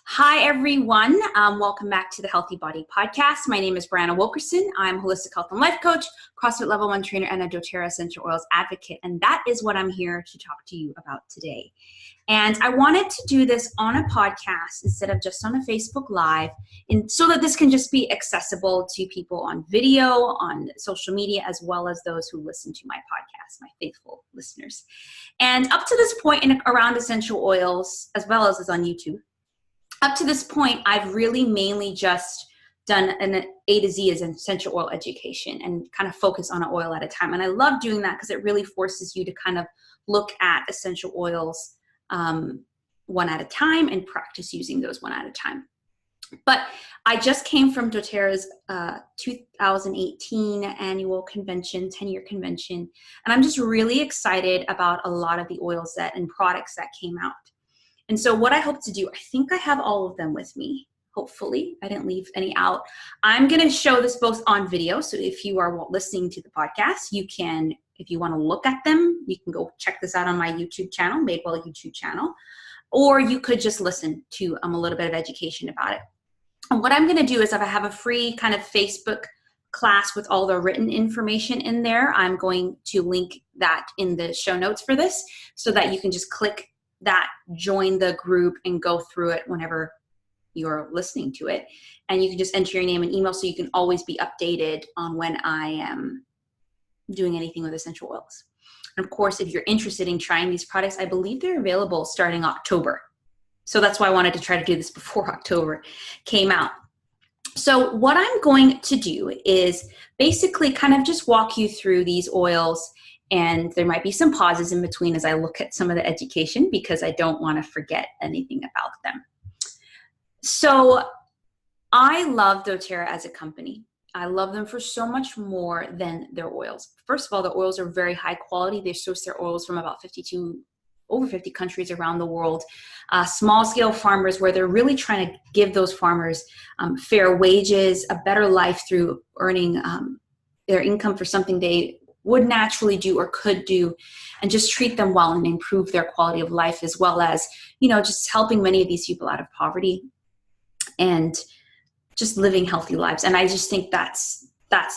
Hi, everyone. Welcome back to the Healthy Body Podcast. My name is Brianna Wilkerson. I'm a holistic health and life coach, CrossFit Level 1 trainer, and a doTERRA Essential Oils advocate. And that is what I'm here to talk to you about today. And I wanted to do this on a podcast instead of just on a Facebook Live, and so that this can just be accessible to people on video, on social media, as well as those who listen to my podcast, my faithful listeners. And up to this point around essential oils, as well as on YouTube, up to this point, I've really mainly just done an A to Z as an essential oil education and kind of focus on an oil at a time. And I love doing that because it really forces you to kind of look at essential oils one at a time and practice using those one at a time. But I just came from doTERRA's 2018 annual convention, 10-year convention, and I'm just really excited about a lot of the oils and products that came out. And so what I hope to do, I think I have all of them with me. Hopefully, I didn't leave any out. I'm going to show this both on video. So if you are listening to the podcast, you can, if you want to look at them, you can go check this out on my YouTube channel, Madewell YouTube channel, or you could just listen to a little bit of education about it. And what I'm going to do is if I have a free kind of Facebook class with all the written information in there, I'm going to link that in the show notes for this so that you can just click that, join the group, and go through it whenever you're listening to it. And you can just enter your name and email so you can always be updated on when I am doing anything with essential oils. And of course, if you're interested in trying these products, I believe they're available starting October. So that's why I wanted to try to do this before October came out. So what I'm going to do is basically kind of just walk you through these oils, and there might be some pauses in between as I look at some of the education because I don't want to forget anything about them. So I love doTERRA as a company. I love them for so much more than their oils. First of all, the oils are very high quality. They source their oils from about over 50 countries around the world. Small scale farmers where they're really trying to give those farmers fair wages, a better life through earning their income for something they would naturally do or could do, and just treat them well and improve their quality of life, as well as, just helping many of these people out of poverty and just living healthy lives. And I just think that's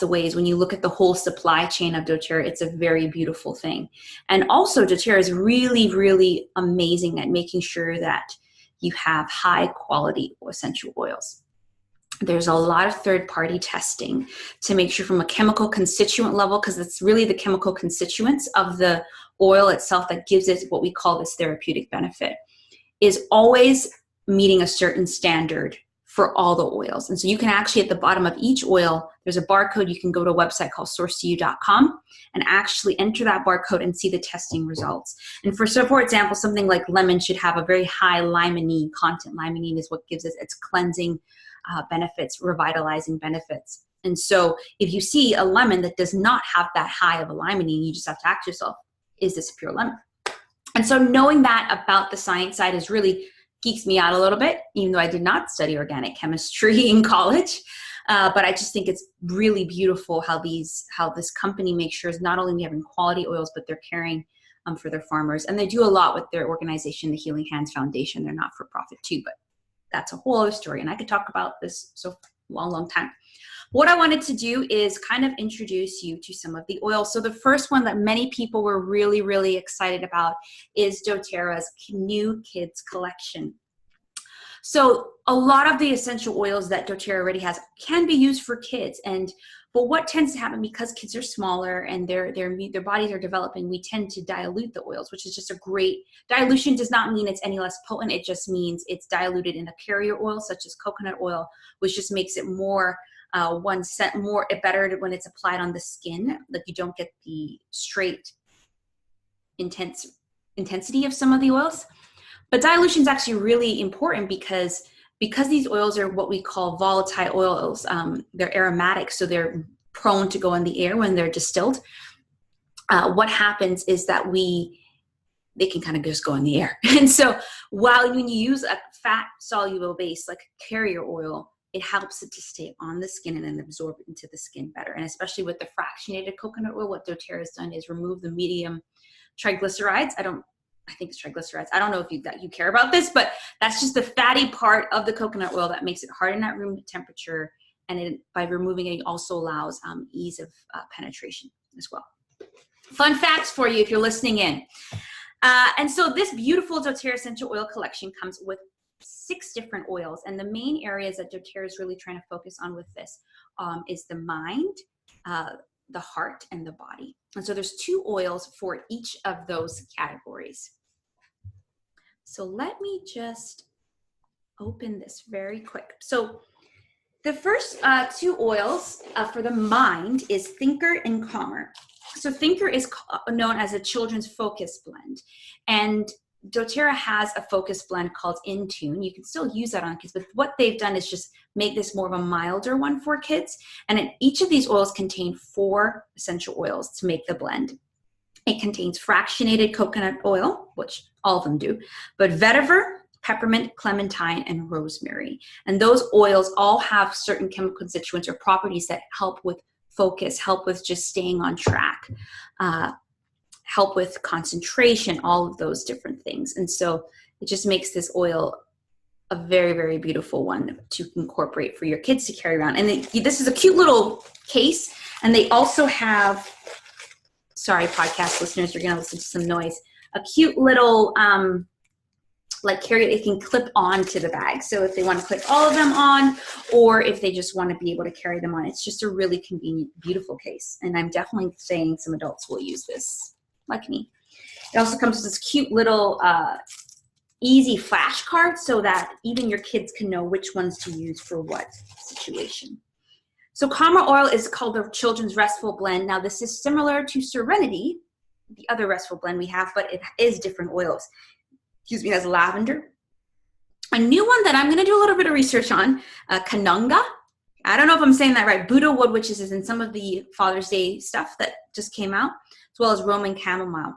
the ways when you look at the whole supply chain of doTERRA, it's a very beautiful thing. And also doTERRA is really, really amazing at making sure that you have high quality essential oils. There's a lot of third-party testing to make sure from a chemical constituent level, because it's really the chemical constituents of the oil itself that gives it what we call this therapeutic benefit, is always meeting a certain standard for all the oils. And so you can actually, at the bottom of each oil, there's a barcode. You can go to a website called sourcetoyou.com and actually enter that barcode and see the testing results. And for example, something like lemon should have a very high limonene content. Limonene is what gives it its cleansing benefits, revitalizing benefits. And so if you see a lemon that does not have that high of a limonene, you just have to ask yourself, is this a pure lemon? And so knowing that about the science side is really geeks me out a little bit, even though I did not study organic chemistry in college. But I just think it's really beautiful how this company makes sure is not only we having quality oils, but they're caring for their farmers. And they do a lot with their organization, the Healing Hands Foundation. They're not for profit too, but that's a whole other story. And I could talk about this so long time. What I wanted to do is kind of introduce you to some of the oils. So the first one that many people were really, really excited about is doTERRA's New Kids collection. So a lot of the essential oils that doTERRA already has can be used for kids. But what tends to happen, because kids are smaller and their bodies are developing, we tend to dilute the oils, which is just a great dilution. Does not mean it's any less potent. It just means it's diluted in a carrier oil, such as coconut oil, which just makes it more better when it's applied on the skin. Like, you don't get the straight intensity of some of the oils. But dilution is actually really important because these oils are what we call volatile oils. They're aromatic, so they're prone to go in the air when they're distilled. What happens is that they can kind of just go in the air. And so when you use a fat soluble base like carrier oil, it helps it to stay on the skin and then absorb into the skin better. And especially with the fractionated coconut oil, what doTERRA has done is remove the medium triglycerides. I don't I think it's triglycerides. I don't know if you care about this, but that's just the fatty part of the coconut oil that makes it harden at room temperature. And by removing it, it also allows ease of penetration as well. Fun facts for you if you're listening in. And so this beautiful doTERRA essential oil collection comes with 6 different oils. And the main areas that doTERRA is really trying to focus on with this is the mind, the heart, and the body. And so there's 2 oils for each of those categories. So let me just open this very quick. So the first 2 oils for the mind is Thinker and Calmer. So Thinker is known as a children's focus blend. And doTERRA has a focus blend called In Tune. You can still use that on kids, but what they've done is just make this more of a milder one for kids. And each of these oils contain 4 essential oils to make the blend. It contains fractionated coconut oil, which all of them do, but vetiver, peppermint, clementine, and rosemary. And those oils all have certain chemical constituents or properties that help with focus, help with just staying on track, help with concentration, all of those different things. And so it just makes this oil a very, very beautiful one to incorporate for your kids to carry around. And this is a cute little case. And they also have, sorry, podcast listeners, you're going to listen to some noise, a cute little like carry it can clip on to the bag. So if they want to clip all of them on, or if they just want to be able to carry them on, it's just a really convenient, beautiful case. And I'm definitely saying some adults will use this, like me. It also comes with this cute little easy flashcard so that even your kids can know which ones to use for what situation. So Calmer oil is called the Children's Restful Blend. Now this is similar to Serenity, the other Restful blend we have, but it is different oils. Excuse me, it has lavender. A new one that I'm going to do a little bit of research on, Kanunga. I don't know if I'm saying that right. Buddha wood, which is in some of the Father's Day stuff that just came out, as well as Roman chamomile.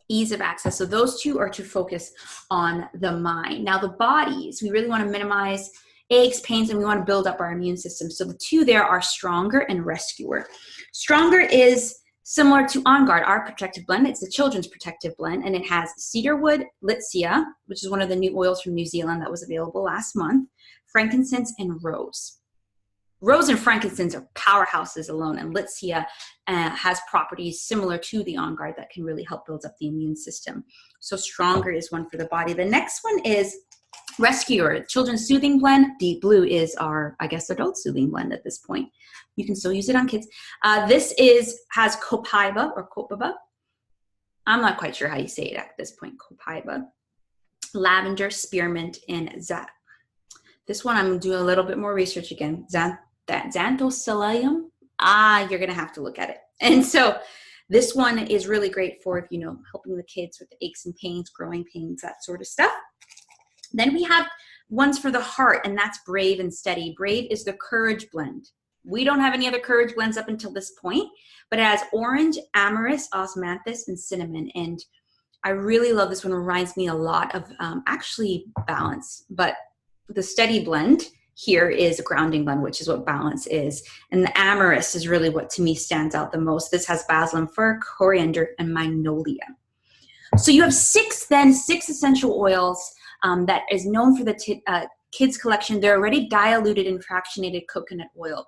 Ease of access. So those 2 are to focus on the mind. Now the bodies, we really want to minimize aches, pains, and we want to build up our immune system. So the 2 there are Stronger and Rescuer. Stronger is similar to On Guard, our protective blend. It's the children's protective blend, and it has cedarwood, litsea, which is one of the new oils from New Zealand that was available last month, frankincense, and rose. Rose and frankincense are powerhouses alone, and litsea has properties similar to the On Guard that can really help build up the immune system. So Stronger is one for the body. The next one is Rescuer, children's soothing blend. Deep Blue is our, I guess, adult soothing blend at this point. You can still use it on kids. This has Copaiba or Copaiba. I'm not quite sure how you say it at this point. Copaiba, lavender, spearmint, and this one I'm doing a little bit more research again. Xanthocillium. You're gonna have to look at it. And so this one is really great for, helping the kids with the aches and pains, growing pains, that sort of stuff. Then we have ones for the heart, and that's Brave and Steady. Brave is the Courage blend. We don't have any other Courage blends up until this point, but it has orange, amyris, osmanthus, and cinnamon. And I really love this one. It reminds me a lot of actually Balance, but the Steady blend here is a grounding blend, which is what Balance is. And the amyris is really what to me stands out the most. This has basil and fir, coriander, and magnolia. So you have 6 essential oils that is known for the kids collection. They're already diluted in fractionated coconut oil.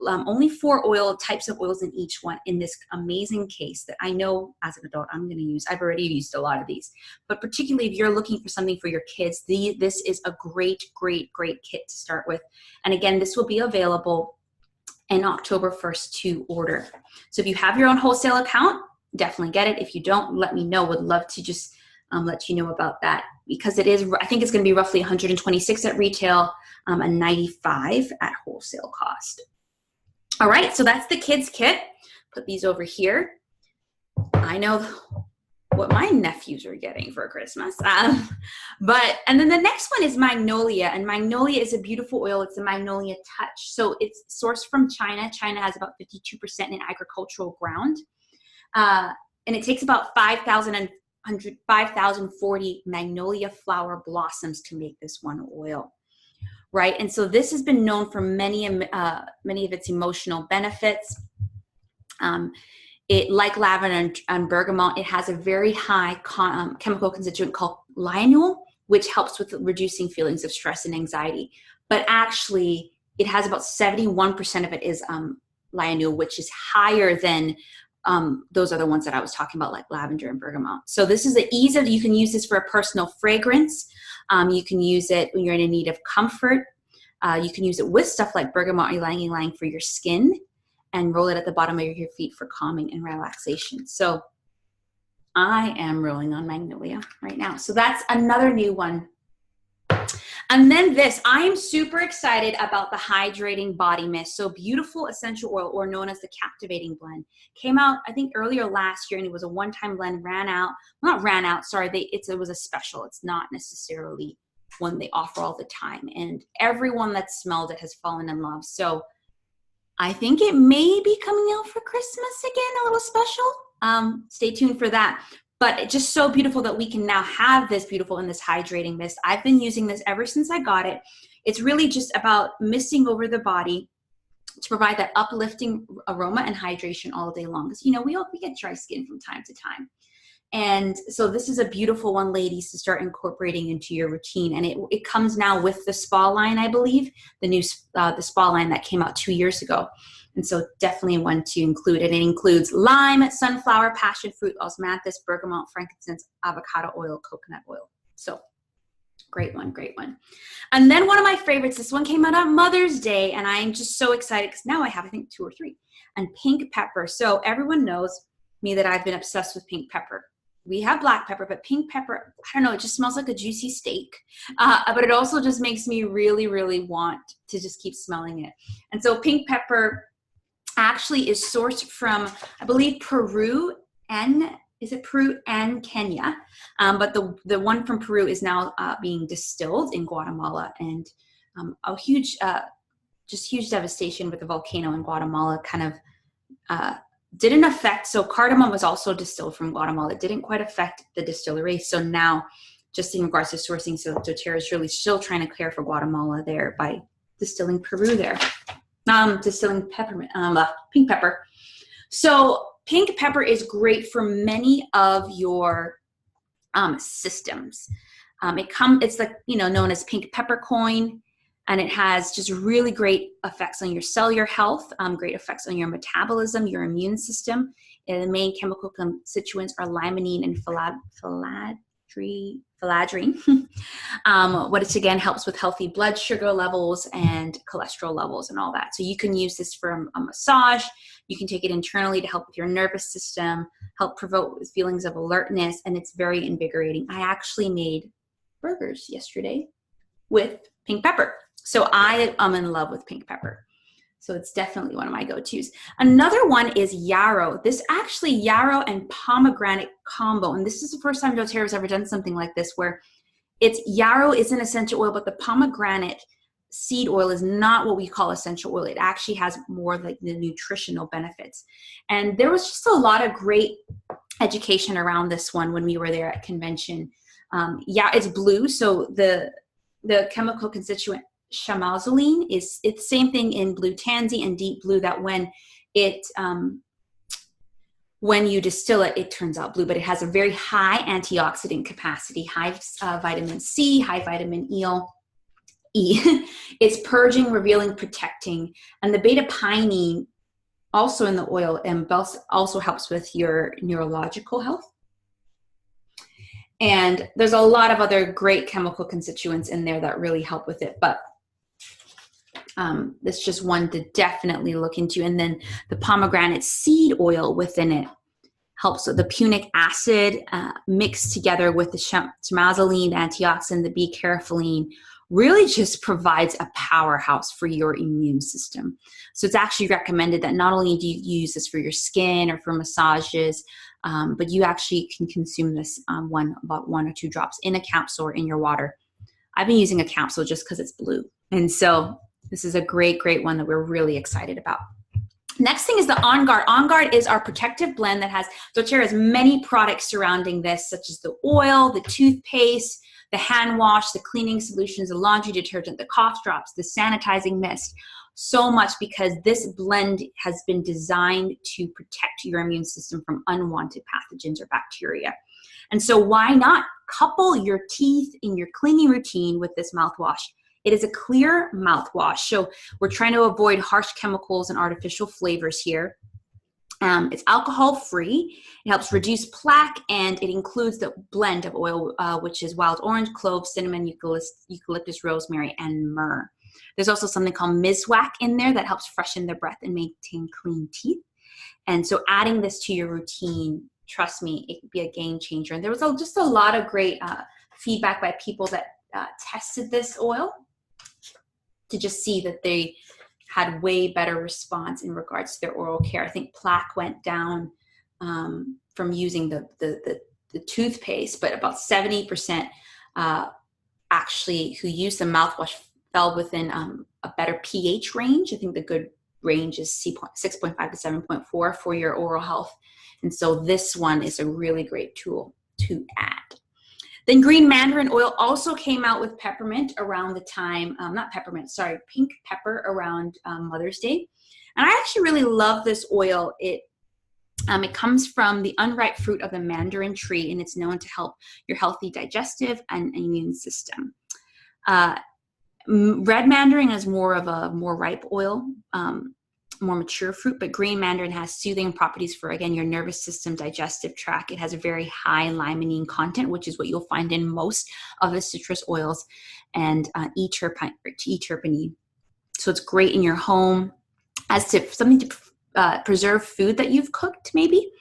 Only 4 types of oils in each one in this amazing case that I know as an adult I'm going to use. I've already used a lot of these, but particularly if you're looking for something for your kids, this is a great, great, great kit to start with. And again, this will be available in October 1st to order. So if you have your own wholesale account, definitely get it. If you don't, let me know. Would love to just let you know about that, because it is, I think it's going to be roughly $126 at retail and $95 at wholesale cost. All right, so that's the kids kit. Put these over here. I know what my nephews are getting for Christmas. And then the next one is Magnolia, and Magnolia is a beautiful oil. It's a Magnolia Touch. So it's sourced from China. China has about 52% in agricultural ground. And it takes about 5,040 magnolia flower blossoms to make this one oil, right? And so this has been known for many of its emotional benefits. It, like lavender and bergamot, it has a very high chemical constituent called lionul, which helps with reducing feelings of stress and anxiety. But actually, it has about 71% of it is lionul, which is higher than those other ones that I was talking about, like lavender and bergamot. So this is the ease of, you can use this for a personal fragrance. You can use it when you're in need of comfort. You can use it with stuff like bergamot or ylang ylang for your skin, and roll it at the bottom of your feet for calming and relaxation. So I am rolling on Magnolia right now. So that's another new one. And then this, I am super excited about the Hydrating Body Mist. So Beautiful Essential Oil, or known as the Captivating Blend, came out, I think, earlier last year, and it was a one-time blend, it was a special. It's not necessarily one they offer all the time. And everyone that smelled it has fallen in love. So I think it may be coming out for Christmas again, a little special. Stay tuned for that. But it's just so beautiful that we can now have this beautiful in this hydrating mist. I've been using this ever since I got it. It's really just about misting over the body to provide that uplifting aroma and hydration all day long. Because, you know, we get dry skin from time to time. And so this is a beautiful one, ladies, to start incorporating into your routine. And it comes now with the spa line, I believe, the new the spa line that came out 2 years ago. And so definitely one to include. And it includes lime, sunflower, passion fruit, osmanthus, bergamot, frankincense, avocado oil, coconut oil. So great one, great one. And then one of my favorites, this one came out on Mother's Day, and I'm just so excited because now I have, I think, 2 or 3. And pink pepper. So everyone knows me that I've been obsessed with pink pepper. We have black pepper, but pink pepper, I don't know, it just smells like a juicy steak. But it also just makes me really, really want to just keep smelling it. And so pink pepper actually is sourced from, I believe, Peru and Kenya. But the one from Peru is now being distilled in Guatemala. And a huge devastation with the volcano in Guatemala kind of didn't affect, so cardamom was also distilled from Guatemala. It didn't quite affect the distillery. So now, just in regards to sourcing, so doTERRA is really still trying to care for Guatemala there by distilling Peru there. Distilling pink pepper. So pink pepper is great for many of your systems. It's like, you know, known as pink peppercorn. And it has just really great effects on your cellular health, great effects on your metabolism, your immune system. And the main chemical constituents are limonene and philandrine, which again helps with healthy blood sugar levels and cholesterol levels and all that. So you can use this for a massage. You can take it internally to help with your nervous system, help provoke feelings of alertness, and it's very invigorating. I actually made burgers yesterday with pink pepper. So I am in love with pink pepper. So it's definitely one of my go-tos. Another one is Yarrow. This actually Yarrow and pomegranate combo. And this is the first time doTERRA has ever done something like this, where it's Yarrow is an essential oil, but the pomegranate seed oil is not what we call essential oil. It actually has more like the nutritional benefits. And there was just a lot of great education around this one when we were there at convention. Yeah, it's blue. So the chemical constituent chamazoline it's the same thing in blue tansy and deep blue, that when you distill it, it turns out blue, but it has a very high antioxidant capacity, high vitamin C, high vitamin E. It's purging, revealing, protecting. And the beta pinene also in the oil and also helps with your neurological health. And there's a lot of other great chemical constituents in there that really help with it. But that's just one to definitely look into. And then the pomegranate seed oil within it helps with the punic acid mixed together with the chamazoline, antioxidant, the B-carotene, really just provides a powerhouse for your immune system. So it's actually recommended that not only do you use this for your skin or for massages, but you actually can consume this about 1 or 2 drops in a capsule or in your water. I've been using a capsule just because it's blue. And so this is a great, great one that we're really excited about. Next thing is the On Guard. On Guard is our protective blend that has, doTERRA has many products surrounding this, such as the oil, the toothpaste, the hand wash, the cleaning solutions, the laundry detergent, the cough drops, the sanitizing mist. so much because this blend has been designed to protect your immune system from unwanted pathogens or bacteria. And so why not couple your teeth in your cleaning routine with this mouthwash? It is a clear mouthwash, so we're trying to avoid harsh chemicals and artificial flavors here. It's alcohol-free, it helps reduce plaque, and it includes the blend of oil, which is wild orange, clove, cinnamon, eucalyptus, rosemary, and myrrh. There's also something called Mizwack in there that helps freshen the breath and maintain clean teeth. And so adding this to your routine, trust me, it could be a game changer. And there was just a lot of great feedback by people that tested this oil to just see that they had way better response in regards to their oral care. I think plaque went down from using the toothpaste, but about 70% actually who used the mouthwash fell within a better pH range. I think the good range is 6.5 to 7.4 for your oral health. And so this one is a really great tool to add. Then green mandarin oil also came out with peppermint around the time, pink pepper around Mother's Day. And I actually really love this oil. It comes from the unripe fruit of the mandarin tree, and it's known to help your healthy digestive and immune system. Red mandarin is more of a more ripe oil, more mature fruit, but green mandarin has soothing properties for, again, your nervous system, digestive tract. It has a very high limonene content, which is what you'll find in most of the citrus oils, and E-terpene. So it's great in your home as to something to preserve food that you've cooked, maybe.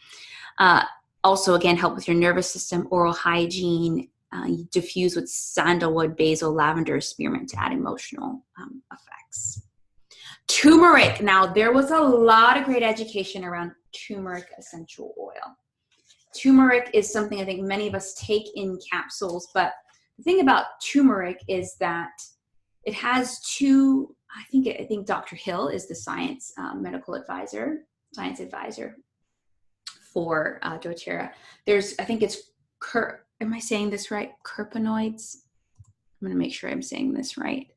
Also, again, help with your nervous system, oral hygiene. You diffuse with sandalwood, basil, lavender, spearmint to add emotional effects. Turmeric. Now, there was a lot of great education around turmeric essential oil. Turmeric is something I think many of us take in capsules, but the thing about turmeric is that it has two, I think Dr. Hill is the science advisor for doTERRA. There's, I think it's, am I saying this right? Curpenoids? I'm going to make sure I'm saying this right.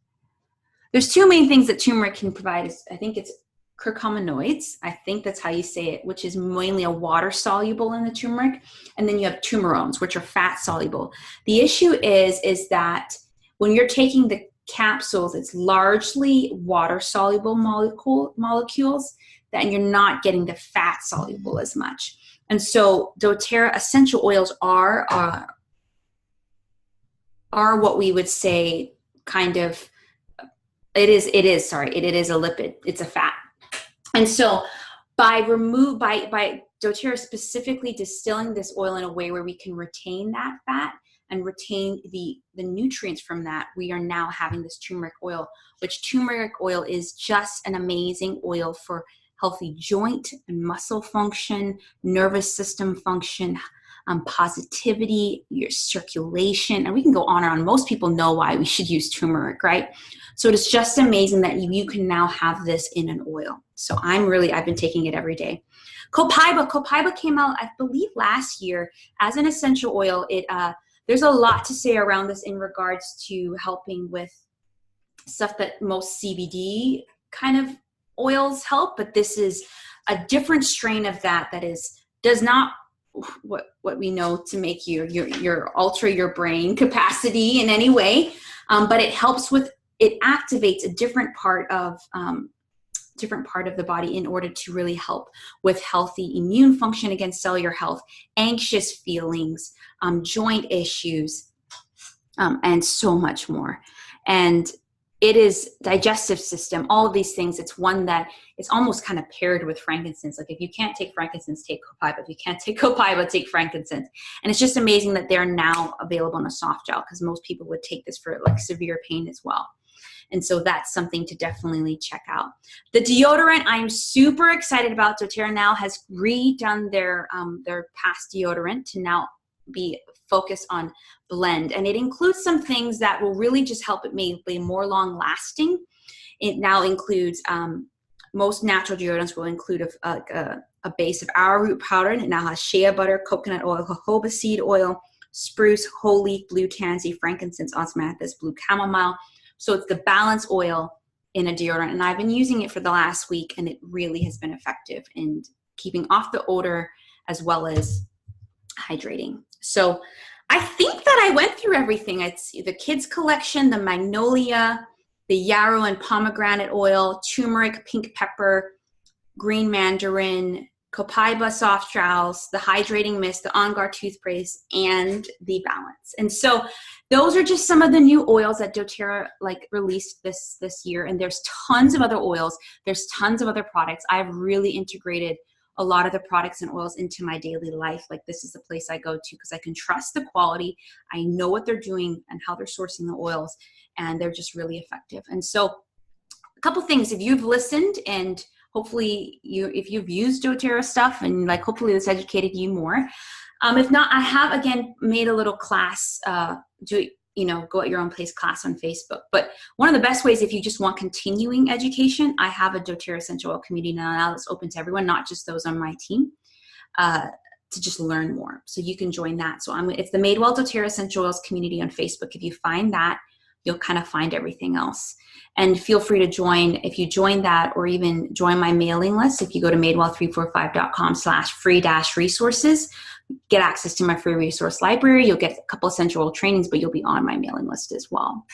There's two main things that turmeric can provide. I think it's curcuminoids. I think that's how you say it, which is mainly a water soluble in the turmeric. And then you have fumarones, which are fat soluble. The issue is that when you're taking the capsules, it's largely water soluble molecules, that you're not getting the fat soluble as much. And so doTERRA essential oils are what we would say kind of, it is a lipid, it's a fat. And so by doTERRA specifically distilling this oil in a way where we can retain that fat and retain the nutrients from that, we are now having this turmeric oil, which turmeric oil is just an amazing oil for healthy joint and muscle function, nervous system function, positivity, your circulation, and we can go on and on. Most people know why we should use turmeric, right? So it's just amazing that you can now have this in an oil. So I've been taking it every day. Copaiba came out, I believe, last year as an essential oil. There's a lot to say around this in regards to helping with stuff that most CBD kind of oils help, but this is a different strain of that does not what we know to make your alter your brain capacity in any way, but it helps with, it activates a different part of the body in order to really help with healthy immune function, against cellular health, anxious feelings, joint issues, and so much more. And it is digestive system, all of these things. It's one that it's almost kind of paired with frankincense. Like if you can't take frankincense, take Copaiba. If you can't take Copaiba, take frankincense. And it's just amazing that they're now available in a soft gel, because most people would take this for like severe pain as well. And so that's something to definitely check out. The deodorant, I'm super excited about. doTERRA now has redone their past deodorant to now be focused on blend. And it includes some things that will really just help it be more long lasting. It now includes, most natural deodorants will include a base of arrowroot powder, and it now has shea butter, coconut oil, jojoba seed oil, spruce, whole leaf, blue tansy, frankincense, osmanthus, blue chamomile. So it's the balanced oil in a deodorant, and I've been using it for the last week, and it really has been effective in keeping off the odor as well as hydrating. So I think that I went through everything. It's the kids collection, the Magnolia, the Yarrow and pomegranate oil, turmeric, pink pepper, green mandarin, Copaiba Softgels, the hydrating mist, the On Guard toothpaste, and the balance. And so those are just some of the new oils that doTERRA released this year. And there's tons of other oils. There's tons of other products. I've really integrated a lot of the products and oils into my daily life. Like, this is the place I go to because I can trust the quality. I know what they're doing and how they're sourcing the oils, and they're just really effective. And so a couple things, if you've listened and hopefully if you've used doTERRA stuff and hopefully this educated you more. If not, I have again made a little class, go at your own pace class on Facebook. But one of the best ways, if you just want continuing education, I have a doTERRA Essential Oil community now that's open to everyone, not just those on my team, to just learn more. So you can join that. So it's the Madewell doTERRA Essential Oils community on Facebook. If you find that, you'll kind of find everything else. And feel free to join, if you join that, or even join my mailing list. If you go to madewell345.com/free-resources, get access to my free resource library. You'll get a couple essential oil trainings, but you'll be on my mailing list as well.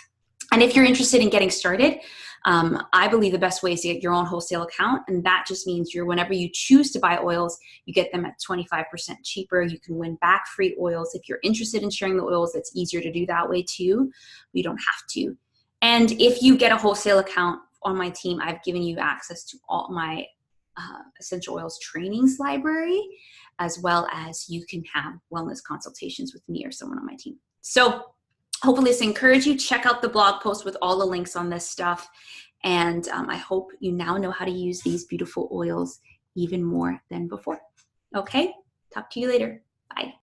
And if you're interested in getting started, I believe the best way is to get your own wholesale account. And that just means whenever you choose to buy oils, you get them at 25% cheaper. You can win back free oils. If you're interested in sharing the oils, it's easier to do that way too. You don't have to. And if you get a wholesale account on my team, I've given you access to all my essential oils trainings library, as well as you can have wellness consultations with me or someone on my team. So hopefully this encouraged you. Check out the blog post with all the links on this stuff. And I hope you now know how to use these beautiful oils even more than before. Okay, talk to you later. Bye.